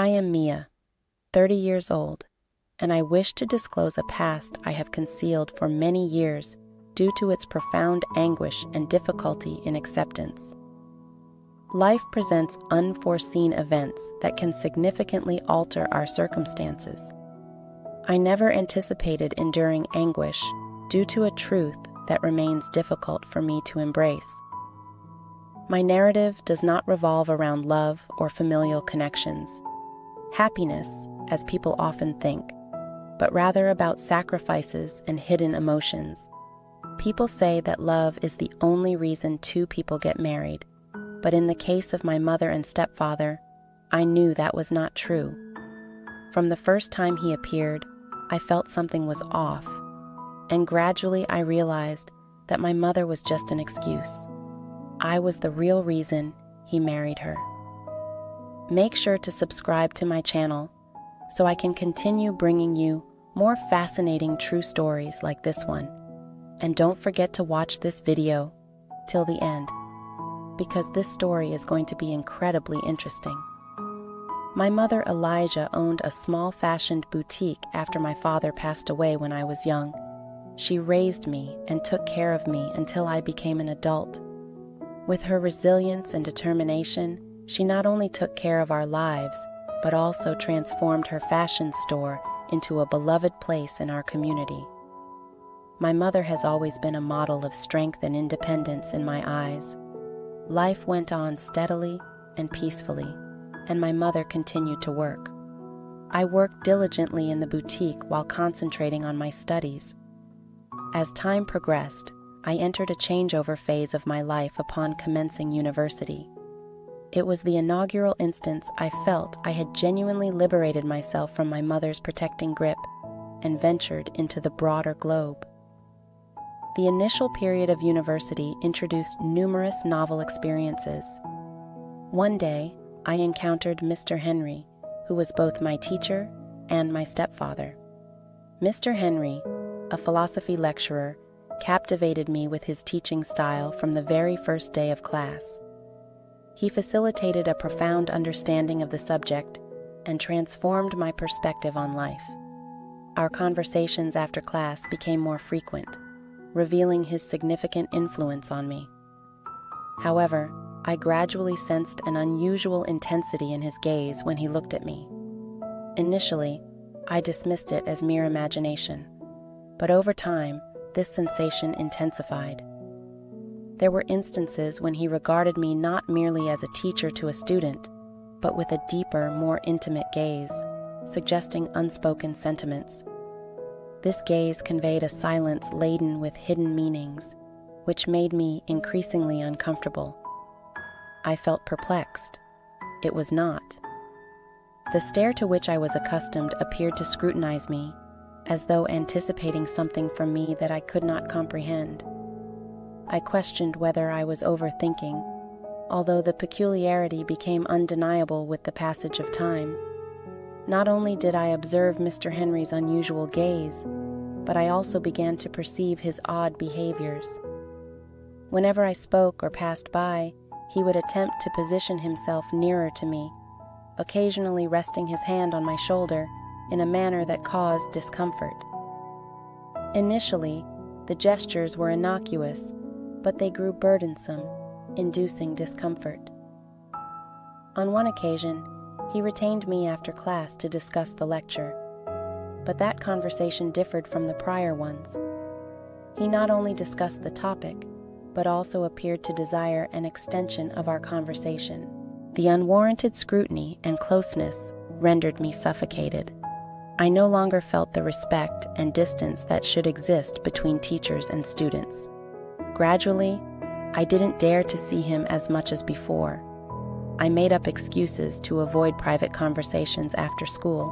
I am Mia, 30 years old, and I wish to disclose a past I have concealed for many years due to its profound anguish and difficulty in acceptance. Life presents unforeseen events that can significantly alter our circumstances. I never anticipated enduring anguish due to a truth that remains difficult for me to embrace. My narrative does not revolve around love or familial connections, happiness, as people often think, but rather about sacrifices and hidden emotions. People say that love is the only reason two people get married, but in the case of my mother and stepfather, I knew that was not true. From the first time he appeared, I felt something was off, and gradually I realized that my mother was just an excuse. I was the real reason he married her. Make sure to subscribe to my channel so I can continue bringing you more fascinating true stories like this one. And don't forget to watch this video till the end, because this story is going to be incredibly interesting. My mother Elijah owned a small fashioned boutique after my father passed away when I was young. She raised me and took care of me until I became an adult. With her resilience and determination, she not only took care of our lives, but also transformed her fashion store into a beloved place in our community. My mother has always been a model of strength and independence in my eyes. Life went on steadily and peacefully, and my mother continued to work. I worked diligently in the boutique while concentrating on my studies. As time progressed, I entered a changeover phase of my life upon commencing university. It was the inaugural instance I felt I had genuinely liberated myself from my mother's protecting grip and ventured into the broader globe. The initial period of university introduced numerous novel experiences. One day, I encountered Mr. Henry, who was both my teacher and my stepfather. Mr. Henry, a philosophy lecturer, captivated me with his teaching style from the very first day of class. He facilitated a profound understanding of the subject and transformed my perspective on life. Our conversations after class became more frequent, revealing his significant influence on me. However, I gradually sensed an unusual intensity in his gaze when he looked at me. Initially, I dismissed it as mere imagination, but over time, this sensation intensified. There were instances when he regarded me not merely as a teacher to a student, but with a deeper, more intimate gaze, suggesting unspoken sentiments. This gaze conveyed a silence laden with hidden meanings, which made me increasingly uncomfortable. I felt perplexed. It was not. The stare to which I was accustomed appeared to scrutinize me, as though anticipating something from me that I could not comprehend. I questioned whether I was overthinking, although the peculiarity became undeniable with the passage of time. Not only did I observe Mr. Henry's unusual gaze, but I also began to perceive his odd behaviors. Whenever I spoke or passed by, he would attempt to position himself nearer to me, occasionally resting his hand on my shoulder in a manner that caused discomfort. Initially, the gestures were innocuous, but they grew burdensome, inducing discomfort. On one occasion, he retained me after class to discuss the lecture, but that conversation differed from the prior ones. He not only discussed the topic, but also appeared to desire an extension of our conversation. The unwarranted scrutiny and closeness rendered me suffocated. I no longer felt the respect and distance that should exist between teachers and students. Gradually, I didn't dare to see him as much as before. I made up excuses to avoid private conversations after school.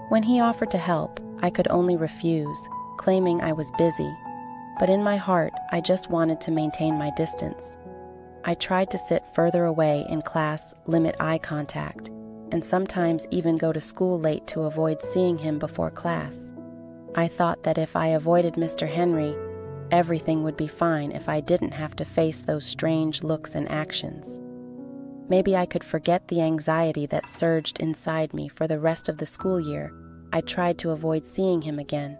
When he offered to help, I could only refuse, claiming I was busy, but in my heart, I just wanted to maintain my distance. I tried to sit further away in class, limit eye contact, and sometimes even go to school late to avoid seeing him before class. I thought that if I avoided Mr. Henry, everything would be fine if I didn't have to face those strange looks and actions. Maybe I could forget the anxiety that surged inside me for the rest of the school year. I tried to avoid seeing him again.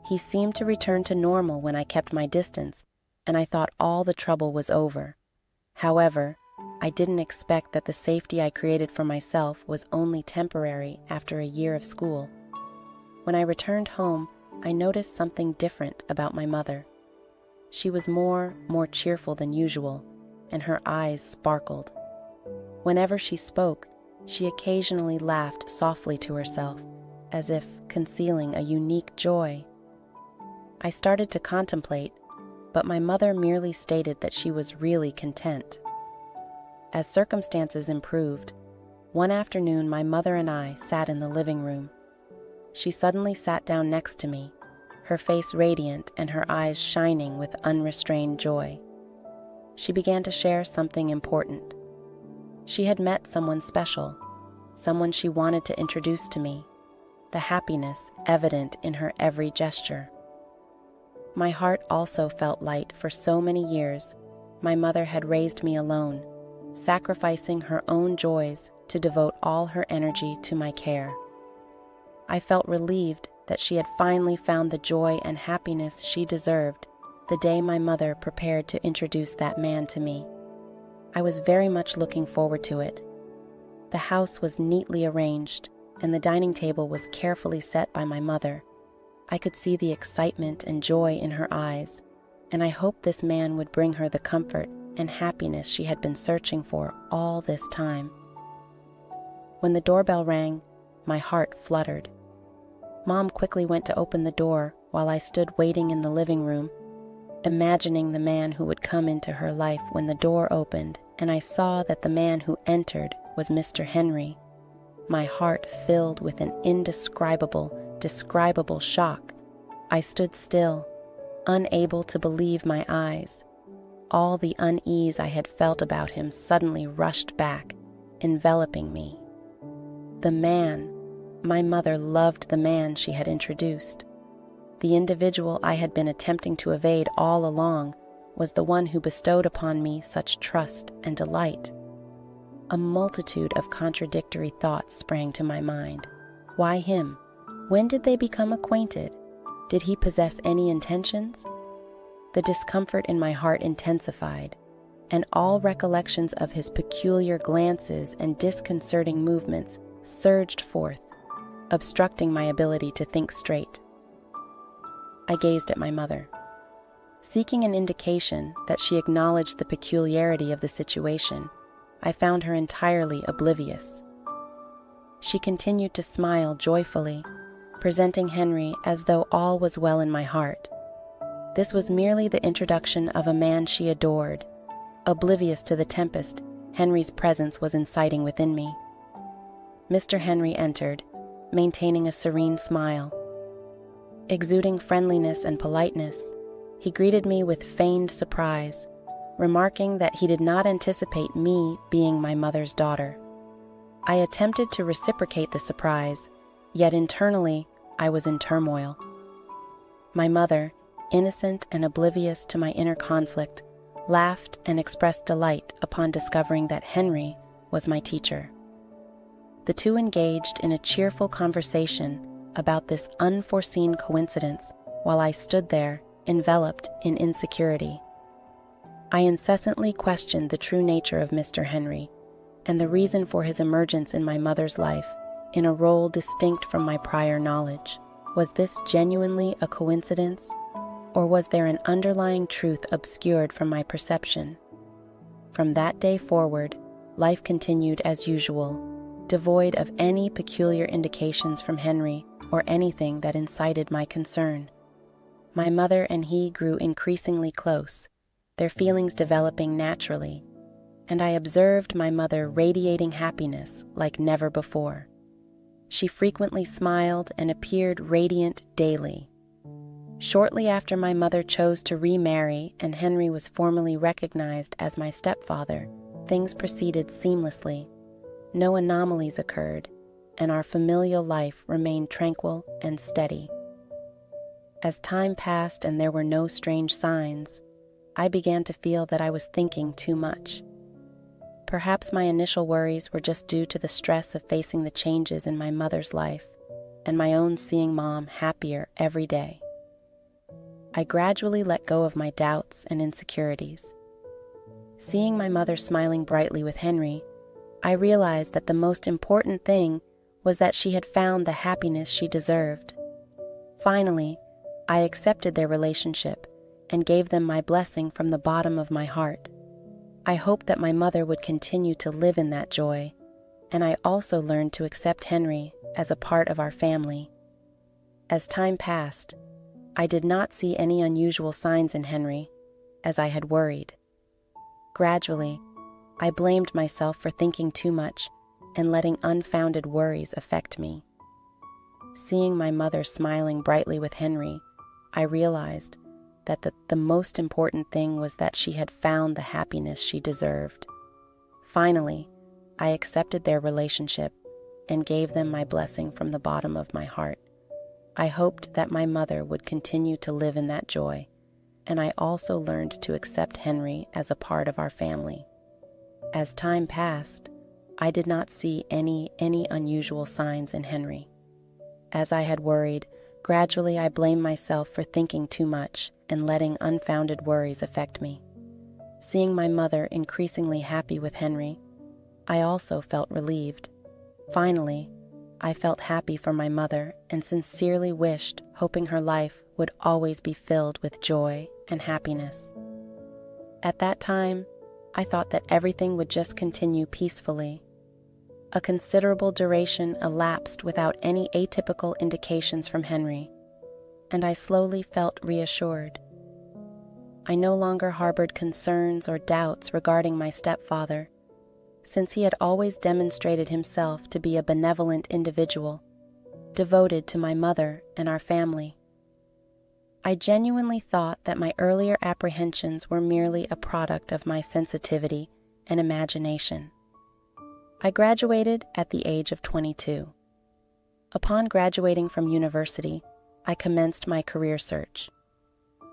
He seemed to return to normal when I kept my distance, and I thought all the trouble was over. However, I didn't expect that the safety I created for myself was only temporary after a year of school. When I returned home, I noticed something different about my mother. She was more cheerful than usual, and her eyes sparkled. Whenever she spoke, she occasionally laughed softly to herself, as if concealing a unique joy. I started to contemplate, but my mother merely stated that she was really content. As circumstances improved, one afternoon my mother and I sat in the living room. She suddenly sat down next to me, her face radiant and her eyes shining with unrestrained joy. She began to share something important. She had met someone special, someone she wanted to introduce to me, the happiness evident in her every gesture. My heart also felt light. For so many years, my mother had raised me alone, sacrificing her own joys to devote all her energy to my care. I felt relieved that she had finally found the joy and happiness she deserved the day my mother prepared to introduce that man to me. I was very much looking forward to it. The house was neatly arranged, and the dining table was carefully set by my mother. I could see the excitement and joy in her eyes, and I hoped this man would bring her the comfort and happiness she had been searching for all this time. When the doorbell rang, my heart fluttered. Mom quickly went to open the door while I stood waiting in the living room, imagining the man who would come into her life. When the door opened and I saw that the man who entered was Mr. Henry, my heart filled with an indescribable shock. I stood still, unable to believe my eyes. All the unease I had felt about him suddenly rushed back, enveloping me. The man, my mother loved the man she had introduced. The individual I had been attempting to evade all along was the one who bestowed upon me such trust and delight. A multitude of contradictory thoughts sprang to my mind. Why him? When did they become acquainted? Did he possess any intentions? The discomfort in my heart intensified, and all recollections of his peculiar glances and disconcerting movements surged forth, obstructing my ability to think straight. I gazed at my mother, seeking an indication that she acknowledged the peculiarity of the situation. I found her entirely oblivious. She continued to smile joyfully, presenting Henry as though all was well in my heart. This was merely the introduction of a man she adored. Oblivious to the tempest Henry's presence was inciting within me. Mr. Henry entered, maintaining a serene smile. Exuding friendliness and politeness, he greeted me with feigned surprise, remarking that he did not anticipate me being my mother's daughter. I attempted to reciprocate the surprise, yet internally I was in turmoil. My mother, innocent and oblivious to my inner conflict, laughed and expressed delight upon discovering that Henry was my teacher. The two engaged in a cheerful conversation about this unforeseen coincidence while I stood there, enveloped in insecurity. I incessantly questioned the true nature of Mr. Henry and the reason for his emergence in my mother's life in a role distinct from my prior knowledge. Was this genuinely a coincidence, or was there an underlying truth obscured from my perception? From that day forward, life continued as usual, devoid of any peculiar indications from Henry or anything that incited my concern. My mother and he grew increasingly close, their feelings developing naturally, and I observed my mother radiating happiness like never before. She frequently smiled and appeared radiant daily. Shortly after my mother chose to remarry and Henry was formally recognized as my stepfather, things proceeded seamlessly. No anomalies occurred, and our familial life remained tranquil and steady. As time passed and there were no strange signs, I began to feel that I was thinking too much. Perhaps my initial worries were just due to the stress of facing the changes in my mother's life and my own seeing Mom happier every day. I gradually let go of my doubts and insecurities. Seeing my mother smiling brightly with Henry, I realized that the most important thing was that she had found the happiness she deserved. Finally, I accepted their relationship and gave them my blessing from the bottom of my heart. I hoped that my mother would continue to live in that joy, and I also learned to accept Henry as a part of our family. As time passed, I did not see any unusual signs in Henry, as I had worried. Gradually, I blamed myself for thinking too much and letting unfounded worries affect me. Seeing my mother smiling brightly with Henry, I realized that the most important thing was that she had found the happiness she deserved. Finally, I accepted their relationship and gave them my blessing from the bottom of my heart. I hoped that my mother would continue to live in that joy, and I also learned to accept Henry as a part of our family. As time passed, I did not see any unusual signs in Henry. As I had worried, gradually I blamed myself for thinking too much and letting unfounded worries affect me. Seeing my mother increasingly happy with Henry, I also felt relieved. Finally, I felt happy for my mother and sincerely wished, hoping her life would always be filled with joy and happiness. At that time, I thought that everything would just continue peacefully. A considerable duration elapsed without any atypical indications from Henry, and I slowly felt reassured. I no longer harbored concerns or doubts regarding my stepfather, since he had always demonstrated himself to be a benevolent individual, devoted to my mother and our family. I genuinely thought that my earlier apprehensions were merely a product of my sensitivity and imagination. I graduated at the age of 22. Upon graduating from university, I commenced my career search.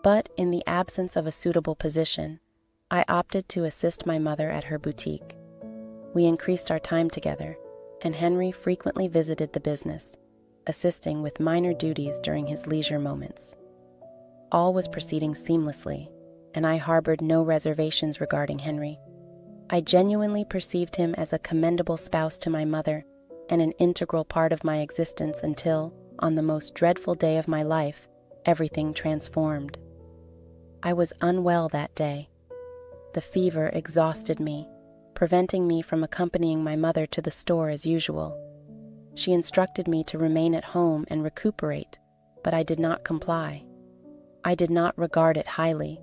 But in the absence of a suitable position, I opted to assist my mother at her boutique. We increased our time together, and Henry frequently visited the business, assisting with minor duties during his leisure moments. All was proceeding seamlessly, and I harbored no reservations regarding Henry. I genuinely perceived him as a commendable spouse to my mother and an integral part of my existence until, on the most dreadful day of my life, everything transformed. I was unwell that day. The fever exhausted me, preventing me from accompanying my mother to the store as usual. She instructed me to remain at home and recuperate, but I did not comply. I did not regard it highly.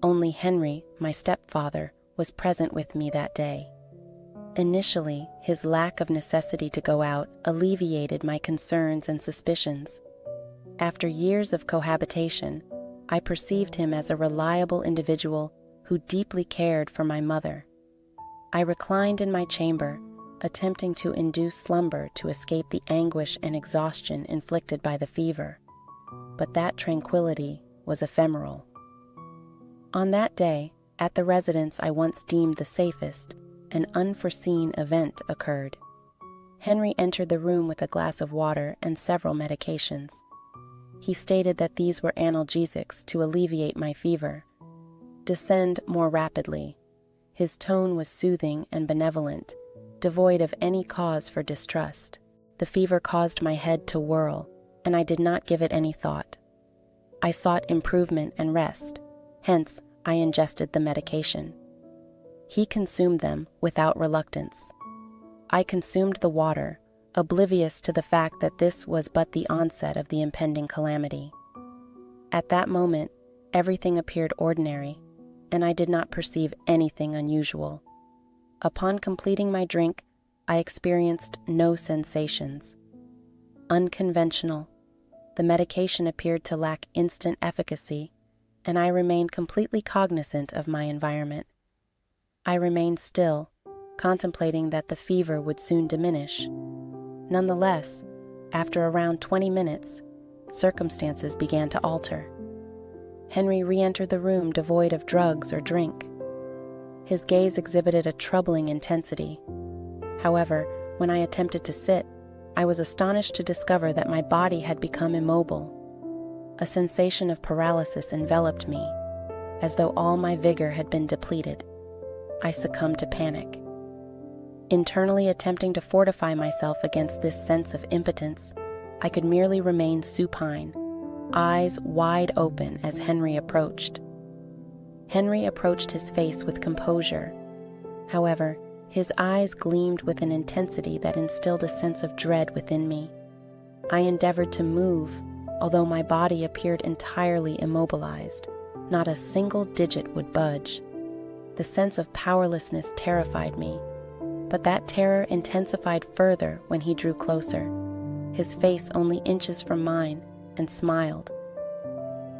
Only Henry, my stepfather, was present with me that day. Initially, his lack of necessity to go out alleviated my concerns and suspicions. After years of cohabitation, I perceived him as a reliable individual who deeply cared for my mother. I reclined in my chamber, attempting to induce slumber to escape the anguish and exhaustion inflicted by the fever. But that tranquility was ephemeral. On that day, at the residence I once deemed the safest, an unforeseen event occurred. Henry entered the room with a glass of water and several medications. He stated that these were analgesics to alleviate my fever. Descend more rapidly. His tone was soothing and benevolent, devoid of any cause for distrust. The fever caused my head to whirl, and I did not give it any thought. I sought improvement and rest, hence I ingested the medication. He consumed them without reluctance. I consumed the water, oblivious to the fact that this was but the onset of the impending calamity. At that moment, everything appeared ordinary, and I did not perceive anything unusual. Upon completing my drink, I experienced no sensations. Unconventional, the medication appeared to lack instant efficacy, and I remained completely cognizant of my environment. I remained still, contemplating that the fever would soon diminish. Nonetheless, after around 20 minutes, circumstances began to alter. Henry re-entered the room devoid of drugs or drink. His gaze exhibited a troubling intensity. However, when I attempted to sit, I was astonished to discover that my body had become immobile. A sensation of paralysis enveloped me, as though all my vigor had been depleted. I succumbed to panic. Internally attempting to fortify myself against this sense of impotence, I could merely remain supine, eyes wide open as Henry approached. Henry approached his face with composure. However, his eyes gleamed with an intensity that instilled a sense of dread within me. I endeavored to move, although my body appeared entirely immobilized. Not a single digit would budge. The sense of powerlessness terrified me, but that terror intensified further when he drew closer, his face only inches from mine, and smiled.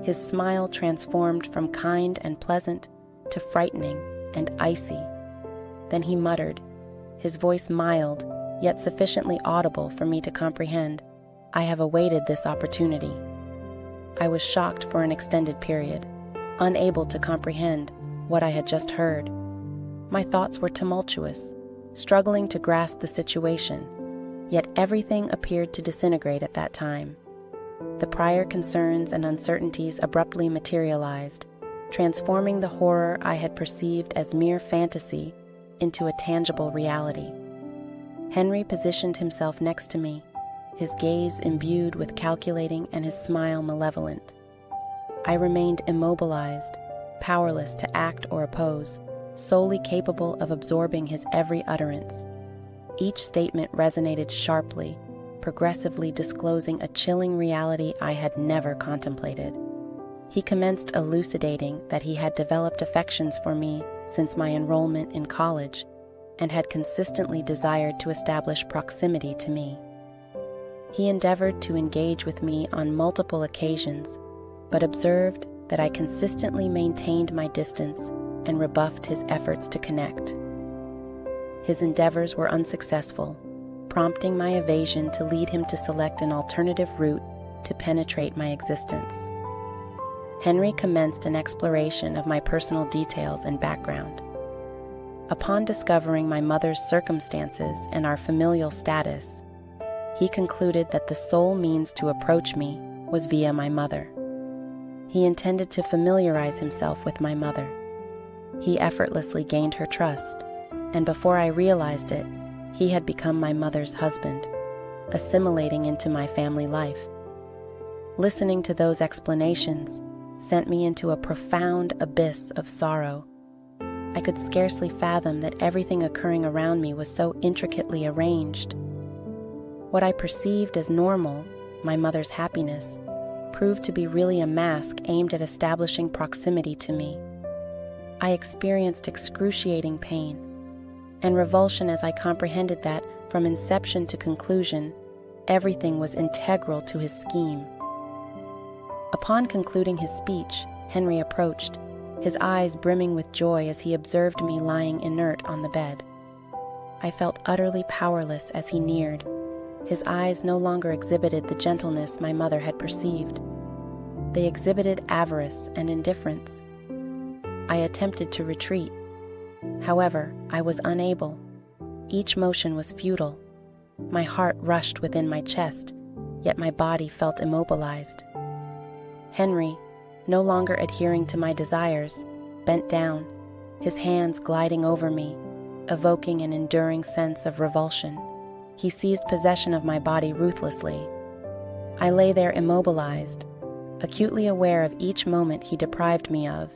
His smile transformed from kind and pleasant to frightening and icy. Then he muttered, his voice mild, yet sufficiently audible for me to comprehend, "I have awaited this opportunity." I was shocked for an extended period, unable to comprehend what I had just heard. My thoughts were tumultuous, struggling to grasp the situation, yet everything appeared to disintegrate at that time. The prior concerns and uncertainties abruptly materialized, transforming the horror I had perceived as mere fantasy into a tangible reality. Henry positioned himself next to me, his gaze imbued with calculating and his smile malevolent. I remained immobilized, powerless to act or oppose, solely capable of absorbing his every utterance. Each statement resonated sharply, progressively disclosing a chilling reality I had never contemplated. He commenced elucidating that he had developed affections for me since my enrollment in college and had consistently desired to establish proximity to me. He endeavored to engage with me on multiple occasions, but observed that I consistently maintained my distance and rebuffed his efforts to connect. His endeavors were unsuccessful, prompting my evasion to lead him to select an alternative route to penetrate my existence. Henry commenced an exploration of my personal details and background. Upon discovering my mother's circumstances and our familial status, he concluded that the sole means to approach me was via my mother. He intended to familiarize himself with my mother. He effortlessly gained her trust, and before I realized it, he had become my mother's husband, assimilating into my family life. Listening to those explanations sent me into a profound abyss of sorrow. I could scarcely fathom that everything occurring around me was so intricately arranged. What I perceived as normal, my mother's happiness, proved to be really a mask aimed at establishing proximity to me. I experienced excruciating pain and revulsion as I comprehended that, from inception to conclusion, everything was integral to his scheme. Upon concluding his speech, Henry approached, his eyes brimming with joy as he observed me lying inert on the bed. I felt utterly powerless as he neared. His eyes no longer exhibited the gentleness my mother had perceived. They exhibited avarice and indifference. I attempted to retreat. However, I was unable. Each motion was futile. My heart rushed within my chest, yet my body felt immobilized. Henry, no longer adhering to my desires, bent down, his hands gliding over me, evoking an enduring sense of revulsion. He seized possession of my body ruthlessly. I lay there immobilized, acutely aware of each moment he deprived me of,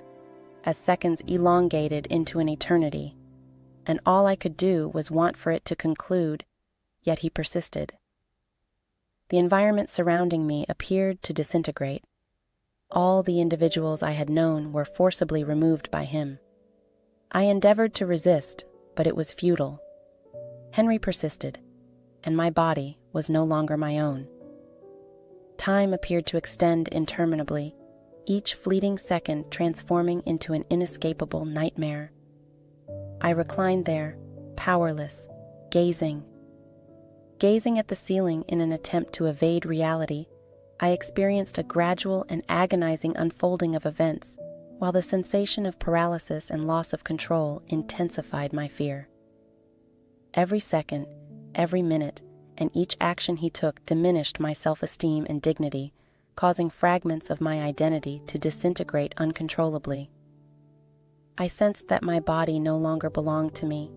as seconds elongated into an eternity, and all I could do was want for it to conclude, yet he persisted. The environment surrounding me appeared to disintegrate. All the individuals I had known were forcibly removed by him. I endeavored to resist, but it was futile. Henry persisted, and my body was no longer my own. Time appeared to extend interminably, each fleeting second transforming into an inescapable nightmare. I reclined there, powerless, gazing. Gazing at the ceiling in an attempt to evade reality, I experienced a gradual and agonizing unfolding of events while the sensation of paralysis and loss of control intensified my fear. Every second, every minute, and each action he took diminished my self-esteem and dignity, causing fragments of my identity to disintegrate uncontrollably. I sensed that my body no longer belonged to me.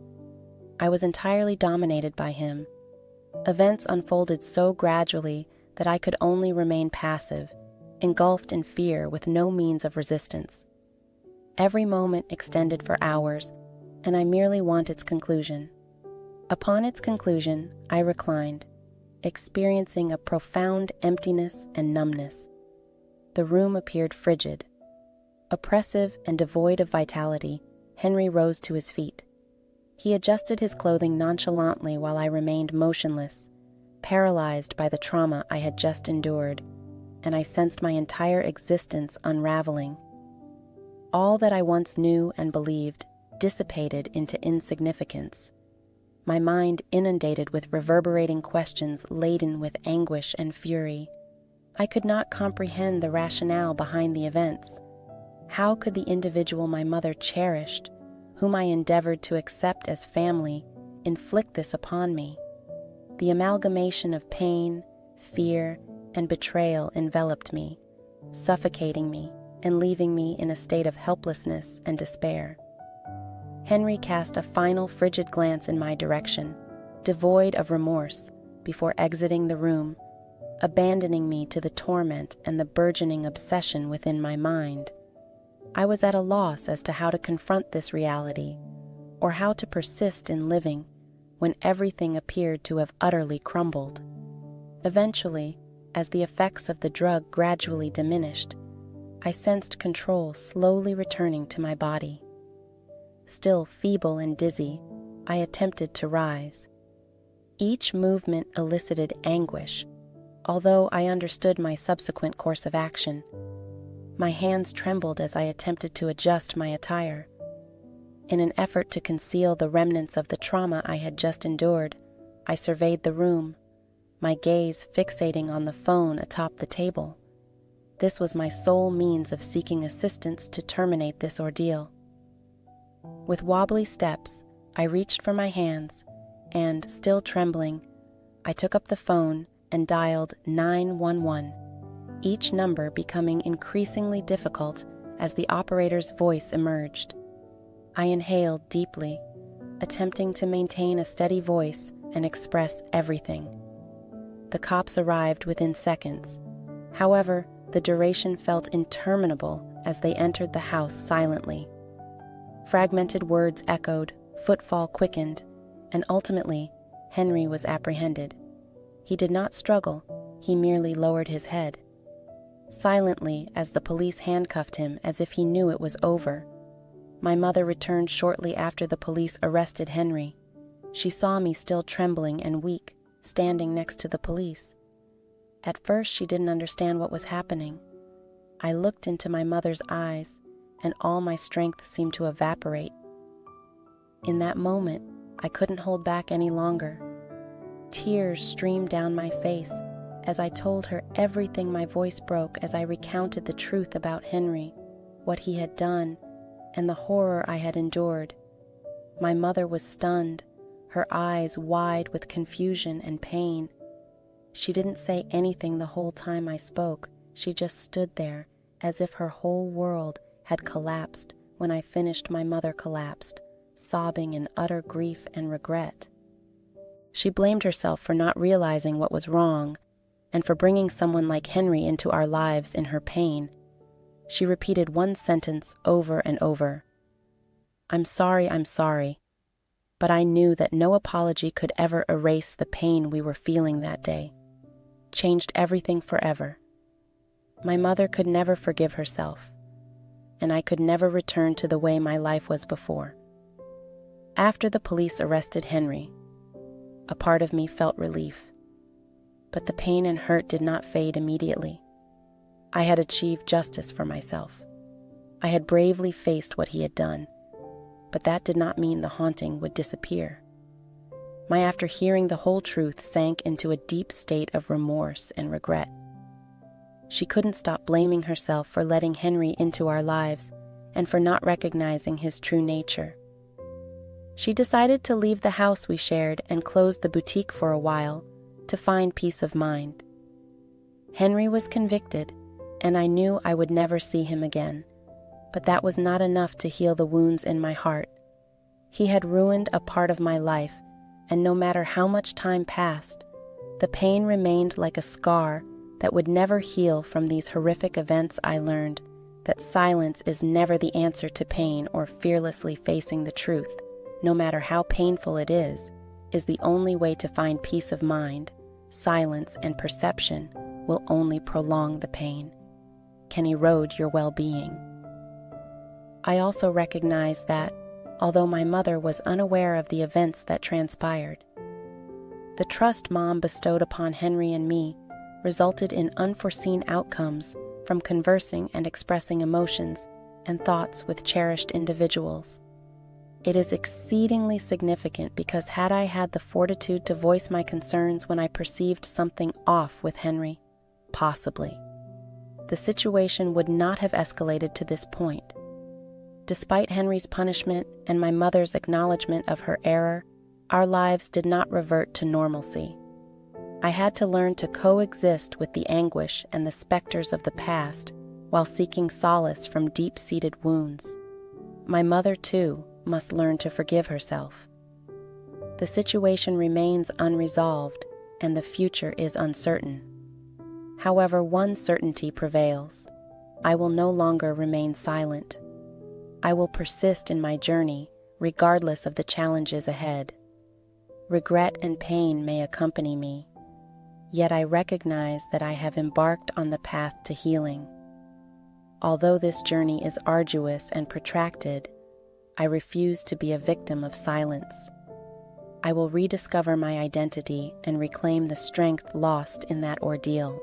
I was entirely dominated by him. Events unfolded so gradually that I could only remain passive, engulfed in fear with no means of resistance. Every moment extended for hours, and I merely want its conclusion. Upon its conclusion, I reclined, experiencing a profound emptiness and numbness. The room appeared frigid. Oppressive and devoid of vitality, Henry rose to his feet. He adjusted his clothing nonchalantly while I remained motionless, paralyzed by the trauma I had just endured, and I sensed my entire existence unraveling. All that I once knew and believed dissipated into insignificance. My mind inundated with reverberating questions laden with anguish and fury. I could not comprehend the rationale behind the events. How could the individual my mother cherished, whom I endeavored to accept as family, inflict this upon me? The amalgamation of pain, fear, and betrayal enveloped me, suffocating me and leaving me in a state of helplessness and despair. Henry cast a final frigid glance in my direction, devoid of remorse, before exiting the room, abandoning me to the torment and the burgeoning obsession within my mind. I was at a loss as to how to confront this reality, or how to persist in living when everything appeared to have utterly crumbled. Eventually, as the effects of the drug gradually diminished, I sensed control slowly returning to my body. Still feeble and dizzy, I attempted to rise. Each movement elicited anguish, although I understood my subsequent course of action. My hands trembled as I attempted to adjust my attire. In an effort to conceal the remnants of the trauma I had just endured, I surveyed the room, my gaze fixating on the phone atop the table. This was my sole means of seeking assistance to terminate this ordeal. With wobbly steps, I reached for my hands, and, still trembling, I took up the phone and dialed 911, each number becoming increasingly difficult as the operator's voice emerged. I inhaled deeply, attempting to maintain a steady voice and express everything. The cops arrived within seconds. However, the duration felt interminable as they entered the house silently. Fragmented words echoed, footfall quickened, and ultimately, Henry was apprehended. He did not struggle, he merely lowered his head. Silently, as the police handcuffed him as if he knew it was over. My mother returned shortly after the police arrested Henry. She saw me still trembling and weak, standing next to the police. At first, she didn't understand what was happening. I looked into my mother's eyes, and all my strength seemed to evaporate. In that moment, I couldn't hold back any longer. Tears streamed down my face as I told her everything. My voice broke as I recounted the truth about Henry, what he had done, and the horror I had endured. My mother was stunned, her eyes wide with confusion and pain. She didn't say anything the whole time I spoke. She just stood there, as if her whole world had collapsed when I finished. My mother collapsed, sobbing in utter grief and regret. She blamed herself for not realizing what was wrong, and for bringing someone like Henry into our lives in her pain. She repeated one sentence over and over. I'm sorry, but I knew that no apology could ever erase the pain we were feeling that day. Changed everything forever. My mother could never forgive herself, and I could never return to the way my life was before. After the police arrested Henry, a part of me felt relief, but the pain and hurt did not fade immediately. I had achieved justice for myself. I had bravely faced what he had done, but that did not mean the haunting would disappear. After hearing the whole truth, sank into a deep state of remorse and regret. She couldn't stop blaming herself for letting Henry into our lives, and for not recognizing his true nature. She decided to leave the house we shared and close the boutique for a while to find peace of mind. Henry was convicted, and I knew I would never see him again, but that was not enough to heal the wounds in my heart. He had ruined a part of my life, and no matter how much time passed, the pain remained like a scar that would never heal. From these horrific events, I learned that silence is never the answer to pain, or fearlessly facing the truth, no matter how painful it is the only way to find peace of mind. Silence and perception will only prolong the pain, can erode your well-being. I also recognized that, although my mother was unaware of the events that transpired, the trust Mom bestowed upon Henry and me resulted in unforeseen outcomes from conversing and expressing emotions and thoughts with cherished individuals. It is exceedingly significant because had I had the fortitude to voice my concerns when I perceived something off with Henry, possibly, the situation would not have escalated to this point. Despite Henry's punishment and my mother's acknowledgement of her error, our lives did not revert to normalcy. I had to learn to coexist with the anguish and the specters of the past while seeking solace from deep-seated wounds. My mother, too, must learn to forgive herself. The situation remains unresolved, and the future is uncertain. However, one certainty prevails. I will no longer remain silent. I will persist in my journey, regardless of the challenges ahead. Regret and pain may accompany me, yet I recognize that I have embarked on the path to healing. Although this journey is arduous and protracted, I refuse to be a victim of silence. I will rediscover my identity and reclaim the strength lost in that ordeal.